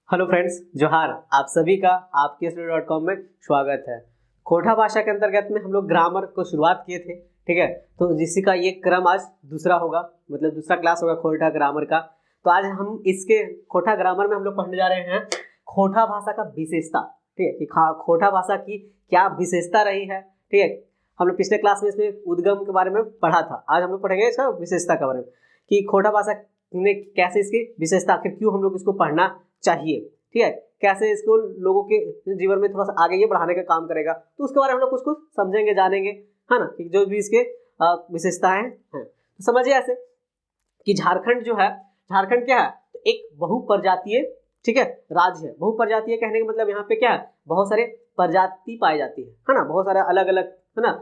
Hello friends, जोहार। आप सभी का आपके स्टडी.com में स्वागत है। खोटा भाषा के अंतर्गत में हम लोग ग्रामर को शुरुआत किए थे, ठीक है। तो जिसी का ये क्रम आज दूसरा होगा, मतलब दूसरा क्लास होगा खोटा ग्रामर का। तो आज हम इसके खोटा ग्रामर में हम लोग पढ़ने जा रहे हैं खोटा भाषा का विशेषता, ठीक है, कि खोटा भाषा की क्या विशेषता रही है, ठीक है। हम लोग पिछले क्लास में इसमें उद्गम के बारे में पढ़ा था। आज हम लोग पढ़ेंगे इसका विशेषता के बारे में कि खोटा भाषा ने कैसे इसकी विशेषता, आखिर क्यों हम लोग इसको पढ़ना चाहिए, ठीक है, कैसे इसको लोगों के जीवन में थोड़ा सा आगे ये बढ़ाने का काम करेगा। तो उसके बारे में हम लोग कुछ कुछ समझेंगे, जानेंगे, है ना, कि जो भी इसके विशेषताएं हैं। तो समझिए ऐसे कि झारखंड जो है, झारखंड क्या है, तो एक बहुप्रजातीय, ठीक है, राज्य है। बहुप्रजातीय कहने का मतलब यहाँ पे क्या है, बहुत सारे प्रजाति पाई जाती है ना, बहुत सारे अलग अलग, है ना,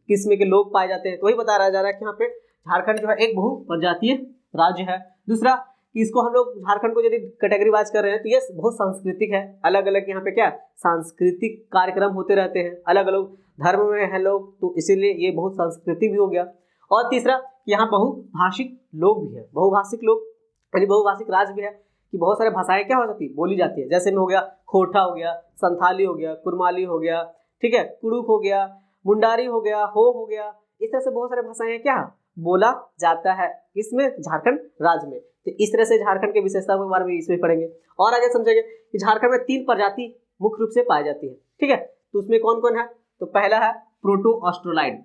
किस्म के लोग पाए जाते हैं। तो वही बता रहा जा रहा है कि यहाँ पे झारखंड जो है एक बहुप्रजातीय राज्य है। दूसरा कि इसको हम लोग झारखंड को यदि कैटेगरी वाइज कर रहे हैं तो ये बहुत सांस्कृतिक है। अलग अलग यहाँ पे क्या सांस्कृतिक कार्यक्रम होते रहते हैं, अलग अलग धर्म में है लोग, तो इसीलिए ये बहुत सांस्कृतिक भी हो गया। और तीसरा, यहाँ बहुभाषिक लोग भी है, बहुभाषिक लोग यानी बहुभाषिक राज्य भी है कि बहुत सारे भाषाएं क्या हो जाती है, बोली जाती है। जैसे में हो गया खोटा हो गया, संथाली हो गया, कुरमाली हो गया, ठीक है, कुड़ुक हो गया, मुंडारी हो गया, हो गया। इस तरह से बहुत सारे भाषाएं क्या बोला जाता है इसमें, झारखंड राज्य में। तो इस तरह से झारखंड के विशेषता के बारे में इसमें पढ़ेंगे और आगे समझेंगे कि झारखंड में 3 प्रजाति मुख्य रूप से पाई जाती है, ठीक है। तो उसमें कौन कौन है, तो पहला है प्रोटो ऑस्ट्रोलाइड।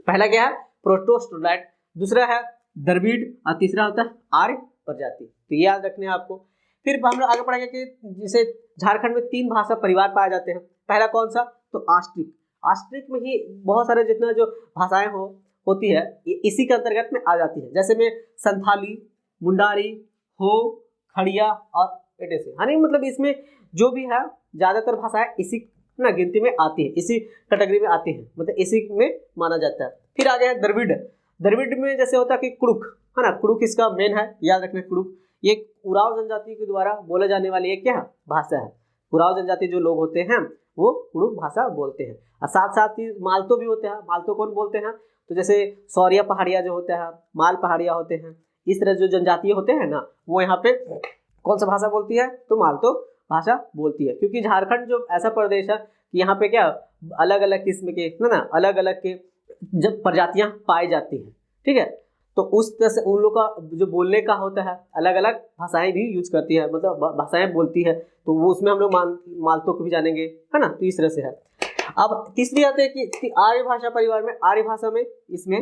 पहला क्या है, प्रोटो ऑस्ट्रोलाइड। दूसरा है द्रविड़ और तीसरा होता है आर्य प्रजाति। तो ये याद रखने हैं आपको। फिर हम लोग आगे पढ़ेंगे कि जैसे झारखंड में 3 भाषा परिवार पाए जाते हैं। पहला कौन सा, तो आस्ट्रिक। आस्ट्रिक में ही बहुत सारे जितना जो भाषाएं होती है इसी के अंतर्गत में आ जाती है। जैसे में संथाली, मुंडारी, हो, खड़िया और एटेसे, यानी मतलब इसमें जो भी है ज्यादातर भाषाएं इसी ना गिनती में आती है, इसी कैटेगरी में आती है, मतलब इसी में माना जाता है। फिर आगे है द्रविड़। द्रविड़ में जैसे होता है कि कुड़ुक, है ना, कुड़ुक इसका मेन है, याद रखना। कुड़ुक ये उराव जनजाति के द्वारा बोले जाने वाली एक क्या भाषा है। उराव जनजाति जो लोग होते हैं वो कुड़ुक भाषा बोलते हैं। और साथ साथ ही मालतो भी होते हैं। मालतो कौन बोलते हैं, तो जैसे सौरिया पहाड़िया जो होता है, माल पहाड़िया होते हैं, इस तरह जो जनजातीय होते हैं ना, वो यहाँ पे कौन सा भाषा बोलती है, तो मालतो भाषा बोलती है। क्योंकि झारखंड जो ऐसा प्रदेश है कि यहाँ पे क्या अलग अलग किस्म के, है ना, अलग अलग के जब प्रजातियां पाई जाती हैं, ठीक है। तो उस तरह से उन लोग का जो बोलने का होता है, अलग अलग भाषाएं भी यूज करती है, मतलब भाषाएं बोलती है। तो वो उसमें हम लोग मालतो को भी जानेंगे, है ना। तो इस तरह से है। अब तीसरी आते हैं कि आर्य भाषा परिवार में, आर्य भाषा में इसमें,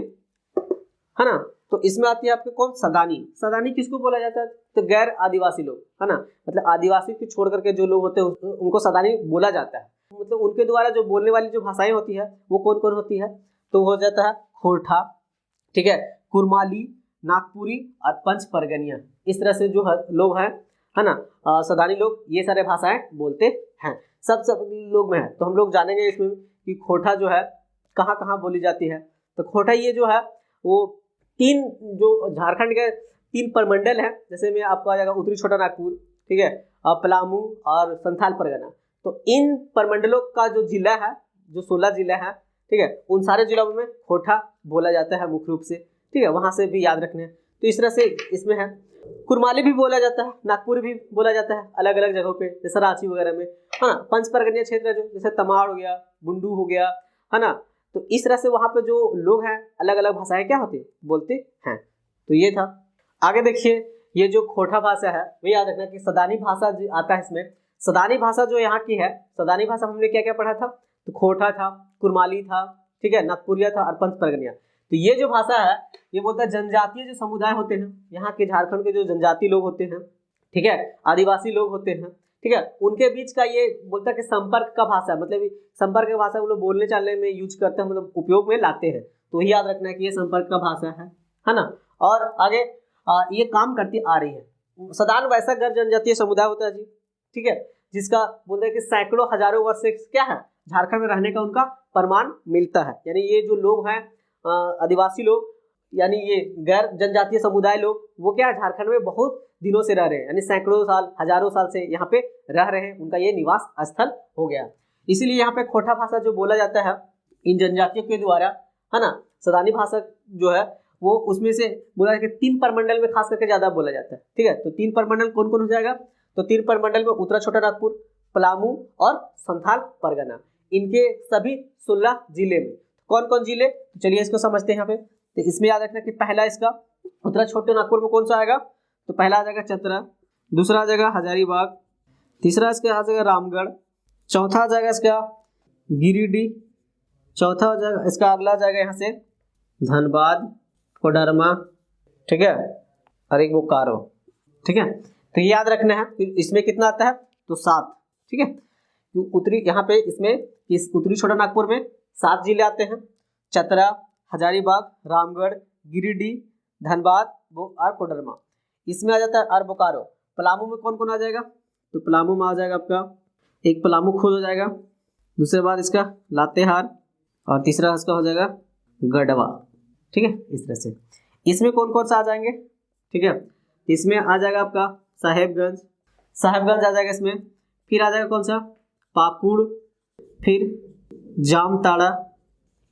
है ना, तो इसमें आती है आपके कौन, सदानी। सदानी किसको बोला जाता है, तो गैर आदिवासी लोग, है ना, मतलब आदिवासी को छोड़ करके जो लोग होते हैं उनको सदानी बोला जाता है। मतलब उनके द्वारा जो बोलने वाली जो भाषाएं होती है वो कौन कौन होती है, तो हो जाता है खोरठा, ठीक है, कुरमाली, नागपुरी और पंच परगनिया। इस तरह से जो लोग हैं, है ना, सदानी लोग ये सारे भाषाएं बोलते हैं। सब लोग में है। तो हम लोग जानेंगे इसमें कि खोटा जो है कहाँ कहाँ बोली जाती है। तो खोटा ये जो है वो 3 जो झारखंड के 3 प्रमंडल हैं, जैसे में आपको आ जाएगा उत्तरी छोटा नागपुर, ठीक है, पलामू और संथाल परगना। तो इन प्रमंडलों का जो जिला है, जो 16 जिला है, ठीक है, उन सारे जिलों में खोटा बोला जाता है मुख्य रूप से, ठीक है, वहां से भी याद रखने हैं। तो इस तरह से इसमें है। कुरमाली भी बोला जाता है, नागपुर भी बोला जाता है अलग अलग जगहों पे, जैसे रांची वगैरह में, है ना। पंच परगनिया क्षेत्र जो जैसे तमाड़ हो गया, बुंडू हो गया, है ना। तो इस तरह से वहां पे जो लोग हैं अलग अलग भाषाएं क्या होती बोलते हैं। तो ये था। आगे देखिए, ये जो खोटा भाषा है वो याद रखना कि सदानी भाषा आता है इसमें। सदानी भाषा जो यहाँ की है, सदानी भाषा हमने क्या क्या पढ़ा था, तो खोटा था, कुरमाली था, ठीक है, नागपुरिया था और पंच परगनिया। तो ये जो भाषा है ये बोलता है जनजातीय जो समुदाय होते हैं यहाँ के, झारखंड के जो जनजाति लोग होते हैं, ठीक है, आदिवासी लोग होते हैं, ठीक है, उनके बीच का ये बोलता है कि संपर्क का भाषा, मतलब संपर्क का भाषा वो लोग बोलने चालने में यूज करते हैं, मतलब उपयोग में लाते हैं। तो ही याद रखना है कि ये संपर्क का भाषा है ना। और आगे ये काम करती आ रही है। सदान वैसा गैर जनजातीय समुदाय होता है जी, ठीक है, जिसका बोलते हैं कि सैकड़ों हजारों वर्ष से क्या है झारखंड में रहने का उनका प्रमाण मिलता है। यानी ये जो लोग हैं आदिवासी लोग, यानी ये गैर जनजातीय समुदाय लोग, वो क्या है झारखंड में बहुत दिनों से रह रहे हैं, यानी सैकड़ों साल, हजारों साल से यहाँ पे रह रहे हैं, उनका ये निवास स्थल हो गया। इसीलिए यहाँ पे खोटा भाषा जो बोला जाता है इन जनजातियों के द्वारा, है ना। सदानी भाषा जो है वो उसमें से बोला है कि 3 प्रमंडल में खास करके ज्यादा बोला जाता है, ठीक है। तो 3 प्रमंडल कौन कौन हो जाएगा, तो 3 प्रमंडल में उत्तरा छोटा नागपुर, पलामू और संथाल परगना, इनके सभी 16 जिले में कौन कौन जिले, तो चलिए इसको समझते हैं यहाँ पे। तो इसमें याद रखना कि पहला इसका उत्तरा छोटे नागपुर में कौन सा आएगा, तो पहला आ जाएगा चतरा, दूसरा आ जाएगा हजारीबाग, तीसरा इसका आ जाएगा रामगढ़, चौथा आ जाएगा इसका गिरिडीह, चौथा आ जाएगा इसका अगला आ जाएगा यहाँ से धनबाद, कोडरमा, ठीक है, और एक बोकारो, ठीक है। तो ये याद रखना है। इसमें कितना आता है, तो 7, ठीक है। तो उत्तरी यहाँ पे इसमें इस उत्तरी छोटा नागपुर में 7 जिले आते हैं, चतरा, हजारीबाग, रामगढ़, गिरिडीह, धनबाद और कोडरमा। इसमें आ जाता है और बोकारो। पलामू में कौन कौन आ जाएगा, तो पलामू में आ जाएगा आपका एक पलामू खुद हो जाएगा, दूसरे बाद इसका लातेहार और तीसरा इसका हो जाएगा गढ़वा, ठीक है, इस तरह से। इसमें कौन कौन सा आ जाएंगे, ठीक है। इसमें आ जाएगा आपका साहेबगंज, साहेबगंज आ जाएगा इसमें, फिर आ जाएगा कौन सा पाकुड़, फिर जामताड़ा,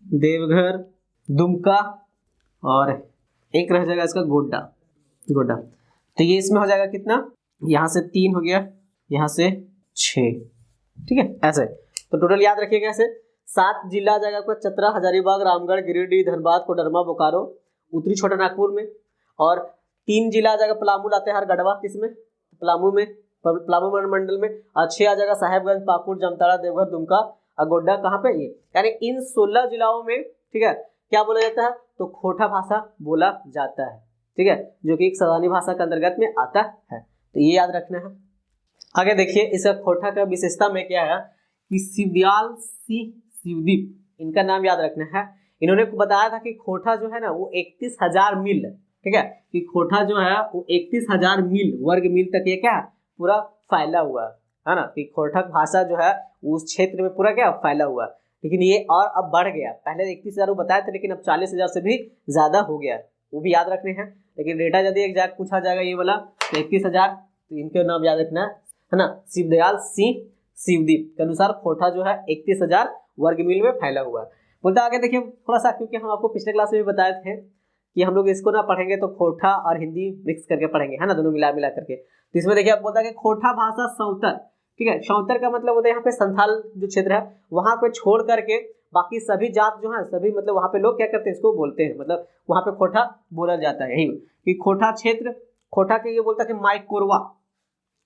देवघर, दुमका और एक रह जाएगा इसका गोड्डा, गोड्डा। तो ये इसमें हो जाएगा कितना, यहाँ से 3 हो गया, यहाँ से 6, ठीक है, ऐसे। तो टोटल याद रखिएगा ऐसे 7 जिला आ जाएगा आपका चतरा, हजारीबाग, रामगढ़, गिरिडीह, धनबाद, कोडरमा, बोकारो उत्तरी छोटा नागपुर में, और 3 जिला आ जाएगा पलामू, लातेहार, गढ़वा, किसमें पलामू में, पलामू मंडल में, और 6 आ जाएगा साहेबगंज, पाकुड़, जामताड़ा, देवघर, दुमका और गोड्डा, कहाँ पे ये, यानी इन 16 जिलाओं में, ठीक है, क्या बोला जाता है, तो खोटा भाषा बोला जाता है, ठीक है, जो कि एक सदानी भाषा के अंतर्गत में आता है। तो ये याद रखना है। आगे देखिए इसका खोटा का विशेषता में क्या है कि शिवदयाल सिंह शिवदीप, इनका नाम याद रखना है। इन्होंने बताया था कि खोटा जो है ना वो 31,000 मील, ठीक है, कि खोटा जो है वो 31,000 मील वर्ग मील तक ये क्या पूरा फैला हुआ है ना, कि खोटा भाषा जो है उस क्षेत्र में पूरा क्या फैला हुआ। लेकिन ये और अब बढ़ गया, पहले 31,000 वो बताए थे, लेकिन अब 40,000 से भी ज्यादा हो गया, वो भी याद रखने हैं। लेकिन डेटा यदि एग्जैक्ट पूछा जाएगा ये वाला तो 31,000, तो इनके नाम याद रखना है ना, शिवदयाल सिंह शिवदीप के अनुसार खोटा जो है 31,000 वर्ग मील में फैला हुआ है। बोलते आगे देखिए थोड़ा सा, क्योंकि हम आपको पिछले क्लास में भी बताए थे कि हम लोग इसको ना पढ़ेंगे तो खोटा और हिंदी मिक्स करके पढ़ेंगे, है ना, दोनों मिला मिला करके। तो इसमें देखिए आप बोलता है कि खोटा भाषा सौतर, ठीक है, सौतर का मतलब होता है यहाँ पे संथाल जो क्षेत्र है वहां पे छोड़ करके बाकी सभी जात जो है सभी मतलब वहां पे लोग क्या करते हैं इसको बोलते हैं, मतलब वहां पे खोटा बोला जाता है। यही कि खोटा क्षेत्र, खोटा के ये बोलता है कि माइकोरवा,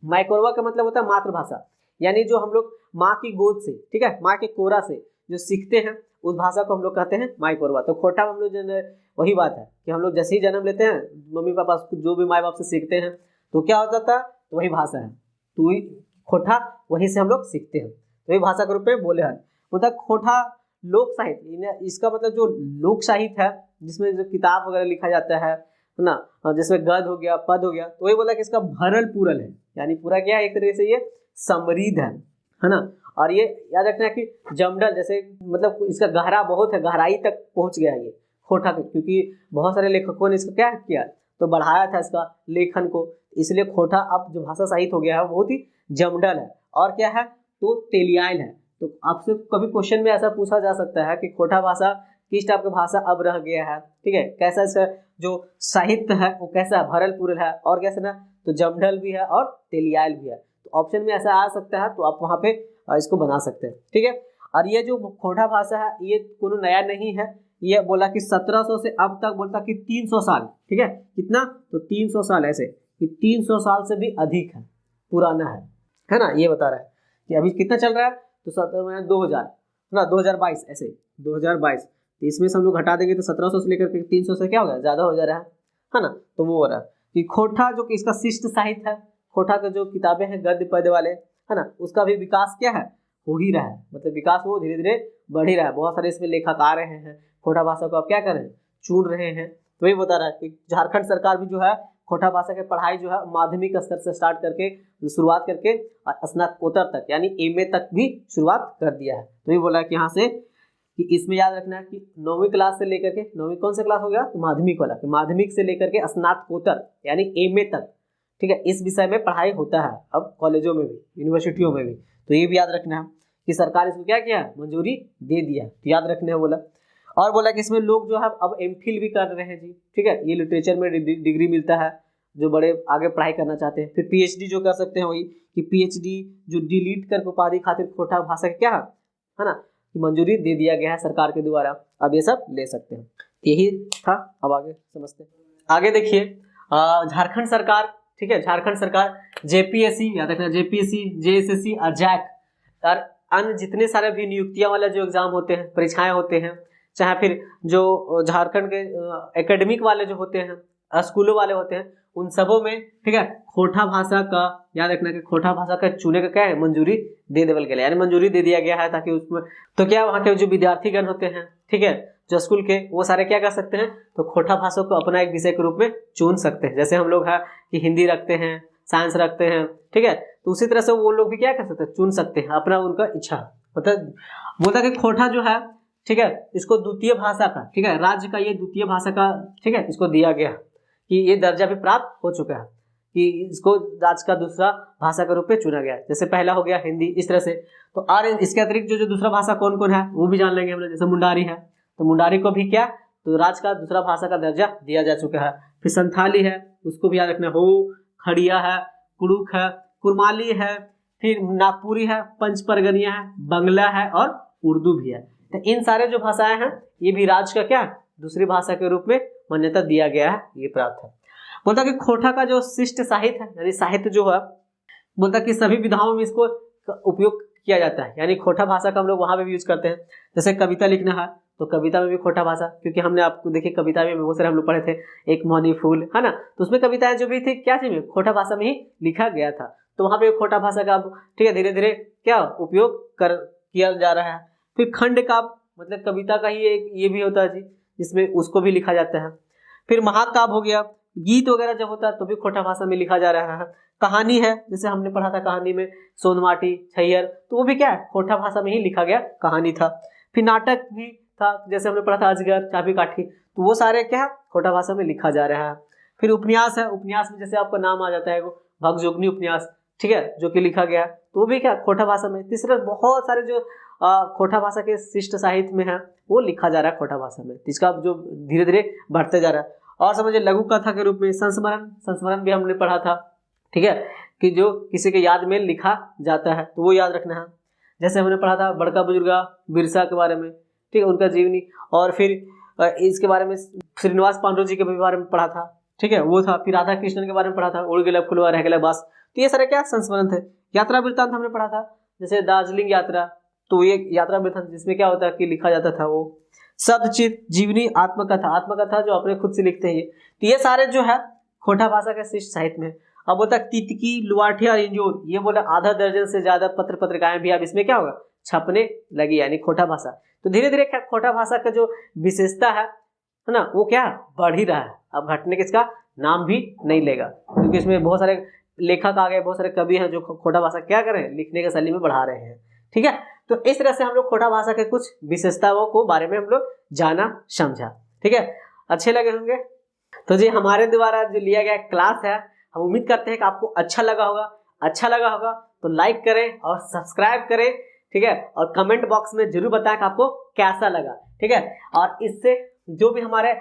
माइकोरवा का मतलब होता है मातृभाषा, यानी जो हम लोग माँ की गोद से, ठीक है, माँ के कोरा से जो सीखते हैं उस भाषा को हम लोग कहते हैं माइकोरवा। तो खोटा हम लोग जो वही बात है कि हम लोग जैसे ही जन्म लेते हैं मम्मी पापा जो भी माँ बाप से सीखते हैं तो क्या हो जाता है, तो वही भाषा है, तो खोटा वहीं से हम लोग सीखते हैं, तो वही भाषा के रूप में बोले हैं। मतलब खोटा लोक साहित्य, इसका मतलब जो लोक साहित्य है जिसमें जो किताब वगैरह लिखा जाता है ना, जिसमें गद हो गया पद हो गया, तो वही बोला कि इसका भरल पूरल है, यानी पूरा क्या है एक तरीके से ये समृद्ध है ना। और ये याद रखना है कि जमडल जैसे मतलब इसका गहरा बहुत है, गहराई तक पहुंच गया है ये खोटा, क्योंकि बहुत सारे लेखकों ने इसको क्या किया तो बढ़ाया था इसका लेखन को, इसलिए खोटा अब जो भाषा साहित्य हो गया है बहुत ही जमडल है। और क्या है, तो तेलियाइल है। तो आपसे कभी क्वेश्चन में ऐसा पूछा जा सकता है कि खोटा भाषा किस टाइप की भाषा अब रह गया है, ठीक है, कैसा इसका जो साहित्य है वो कैसा भरल पूरल है, और कैसा ना तो जमडल भी है और तेलियाइल भी है। तो ऑप्शन में ऐसा आ सकता है, तो आप वहाँ पे इसको बना सकते हैं, ठीक है। और ये जो खोटा भाषा है ये कोनो नया नहीं है, ये बोला कि 1700 से अब तक बोलता कि 300 साल, ठीक है, कितना, तो 300 साल, ऐसे कि 300 साल से भी अधिक है, पुराना है ना, ये बता रहा है कि अभी कितना चल रहा है, तो 2000 ना 2022, ऐसे 2022, तो इसमें से हम लोग हटा देंगे तो 1700 से लेकर के 300 से क्या होगा ज़्यादा हो जा रहा है ना। तो वो हो रहा है कि खोटा जो कि इसका शिष्ट साहित्य है, खोटा के जो किताबें हैं गद्य पद्य वाले, है ना, उसका भी विकास क्या है हो ही रहा है, मतलब विकास वो धीरे धीरे बढ़ ही रहा है। बहुत सारे इसमें लेखक आ रहे हैं, खोटा भाषा को आप क्या कर रहे हैं चुन रहे हैं। तो ये बता रहा है कि झारखंड सरकार भी जो है खोटा भाषा की पढ़ाई जो है माध्यमिक स्तर से स्टार्ट करके शुरुआत करके स्नातकोत्तर तक यानी एमए तक भी शुरुआत कर दिया है। तो ये बोला कि यहाँ से कि इसमें याद रखना है कि 9वीं क्लास से लेकर के 9वीं कौन सा क्लास हो गया, तो माध्यमिक वाला, कि माध्यमिक से लेकर के स्नातकोत्तर यानी एमए तक, ठीक है, इस विषय में पढ़ाई होता है अब कॉलेजों में भी यूनिवर्सिटियों में भी। तो ये भी याद रखना है कि सरकार इसको क्या किया मंजूरी दे दिया, तो याद रखना है बोला। और बोला कि इसमें लोग जो है अब एमफिल भी कर रहे हैं जी, ठीक है, ये लिटरेचर में डिग्री मिलता है, जो बड़े आगे पढ़ाई करना चाहते हैं। फिर पीएचडी जो कर सकते हैं वही कि पीएचडी जो डिलीट कर उपाधि खातिर खोटा भाषा क्या है ना कि मंजूरी दे दिया गया है सरकार के द्वारा, अब ये सब ले सकते हैं। यही था, अब आगे समझते हैं। आगे देखिए झारखंड सरकार, ठीक है, झारखंड सरकार जेपीएससी, याद रखना जेपीएससी, जेएसएससी और जैक और अन्य जितने सारे भी नियुक्तियां वाले जो एग्जाम होते हैं, परीक्षाएं होते हैं, चाहे फिर जो झारखंड के एकेडमिक वाले जो होते हैं, स्कूलों वाले होते हैं, उन सबों में, ठीक है, खोटा भाषा का याद रखना कि खोटा भाषा का चुने का क्या है, मंजूरी दे देवल गया, यानी मंजूरी दे दिया गया है ताकि उसमें तो क्या वहाँ के जो विद्यार्थीगण होते हैं, ठीक है, जो स्कूल के, वो सारे क्या कर सकते हैं, तो खोटा भाषा को अपना एक विषय के रूप में चुन सकते हैं। जैसे हम लोग है कि हिंदी रखते हैं, साइंस रखते हैं, ठीक है, तो उसी तरह से वो लोग भी क्या कर सकते हैं, चुन सकते हैं अपना उनका इच्छा। मतलब बोलता कि खोटा जो है, ठीक है, इसको द्वितीय भाषा का, ठीक है, राज्य का ये द्वितीय भाषा का, ठीक है, इसको दिया गया कि ये दर्जा भी प्राप्त हो चुका है कि इसको राज्य का दूसरा भाषा के रूप में चुना गया है। जैसे पहला हो गया हिंदी, इस तरह से। तो और इसके अतिरिक्त जो दूसरा भाषा कौन कौन है वो भी जान लेंगे हम लोग। जैसे मुंडारी है, तो मुंडारी को भी क्या, तो राज्य का दूसरा भाषा का दर्जा दिया जा चुका है। फिर संथाली है, उसको भी याद रखना, हो, खड़िया है, कुड़ुक है, कुरमाली है, फिर नागपुरी है, पंचपरगनिया है, बंगला है और उर्दू भी है। तो इन सारे जो भाषाएं हैं ये भी राज्य का क्या, दूसरी भाषा के रूप में मान्यता दिया गया है, ये प्राप्त है। बोलता कि खोटा का जो शिष्ट साहित्य है, यानी साहित्य जो है, बोलता कि सभी विधाओं में इसको उपयोग किया जाता है, यानी खोटा भाषा का हम लोग वहां पे भी यूज करते हैं। जैसे कविता लिखना है तो कविता में भी खोटा भाषा, क्योंकि हमने आपको देखिए कविता में बहुत सारे हम लोग पढ़े थे, एक मौनी फूल है ना, तो उसमें कविताएं जो भी थी क्या थी, खोटा भाषा में ही लिखा गया था। तो वहां पे खोटा भाषा का ठीक है धीरे धीरे क्या उपयोग किया जा रहा है। फिर खंड काव्य, मतलब कविता का ही एक ये भी होता है जी, जिसमें उसको भी लिखा जाता है। फिर महाकाव्य हो गया, गीत वगैरह जब होता है तो भी खोटा भाषा में लिखा जा रहा है। कहानी है, जैसे हमने पढ़ा था कहानी में सोनमाटी, छैयर, तो वो भी क्या है, खोटा भाषा में ही लिखा गया कहानी था। फिर नाटक भी था, जैसे हमने पढ़ा था अजगर, चाबी काठी, तो वो सारे क्या है, खोटा भाषा में लिखा जा रहा है। फिर उपन्यास है, उपन्यास में जैसे आपका नाम आ जाता है वो भगजोगनी उपन्यास, ठीक है, जो कि लिखा गया, तो वो भी क्या खोटा भाषा में। तीसरा बहुत सारे जो खोटा भाषा के शिष्ट साहित्य में है वो लिखा जा रहा है खोटा भाषा में, इसका जो धीरे धीरे बढ़ते जा रहा है। और समझिए लघु कथा के रूप में संस्मरण, संस्मरण भी हमने पढ़ा था, ठीक है, कि जो किसी के याद में लिखा जाता है तो वो याद रखना है। जैसे हमने पढ़ा था बड़का बुजुर्गा बिरसा के बारे में, ठीक है, उनका जीवनी, और फिर इसके बारे में श्रीनिवास पांडु जी के बारे में पढ़ा था, ठीक है, वो था। फिर राधा कृष्ण के बारे में पढ़ा था, उड़ गेला फुलवा रह गेला बास, तो ये सारे क्या संस्मरण थे। यात्रा वृत्तांत हमने पढ़ा था, जैसे दार्जिलिंग यात्रा, तो ये यात्रा वृत्तांत जिसमें क्या होता है कि लिखा जाता था वो। सदचित, जीवनी, आत्मकथा, आत्मकथा जो अपने खुद से लिखते हैं, तो ये सारे जो है खोटा भाषा के शिष्ट साहित्य में। अब बोलता तितकी, लुआठी और इंजोर, ये बोला आधा दर्जन से ज्यादा पत्र पत्रिकाएं भी अब इसमें क्या होगा, छपने लगी, यानी खोटा भाषा। तो धीरे धीरे क्या खोटा भाषा का जो विशेषता है ना, वो क्या बढ़ ही रहा है, अब घटने के इसका नाम भी नहीं लेगा, क्योंकि इसमें बहुत सारे लेखक आ गए, बहुत सारे कवि हैं जो खोटा भाषा क्या कर रहे हैं, लिखने के शैली में बढ़ा रहे हैं, ठीक है। तो इस तरह से हम लोग खोटा भाषा के कुछ विशेषताओं को बारे में हम लोग जाना समझा, ठीक है, अच्छे लगे होंगे। तो जी हमारे द्वारा जो लिया गया क्लास है, हम उम्मीद करते हैं कि आपको अच्छा लगा होगा। अच्छा लगा होगा तो लाइक करें और सब्सक्राइब करें, ठीक है, और कमेंट बॉक्स में जरूर बताएं कि आपको कैसा लगा, ठीक है। और इससे जो भी हमारे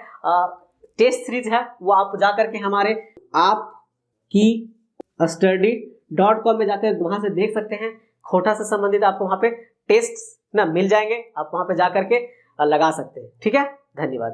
टेस्ट सीरीज है वो आप जा करके हमारे आपकीस्टडी.com में जाकर वहां से देख सकते हैं। खोटा से संबंधित आपको वहां पे टेस्ट ना मिल जाएंगे, आप वहां पे जा करके लगा सकते हैं, ठीक है। धन्यवाद।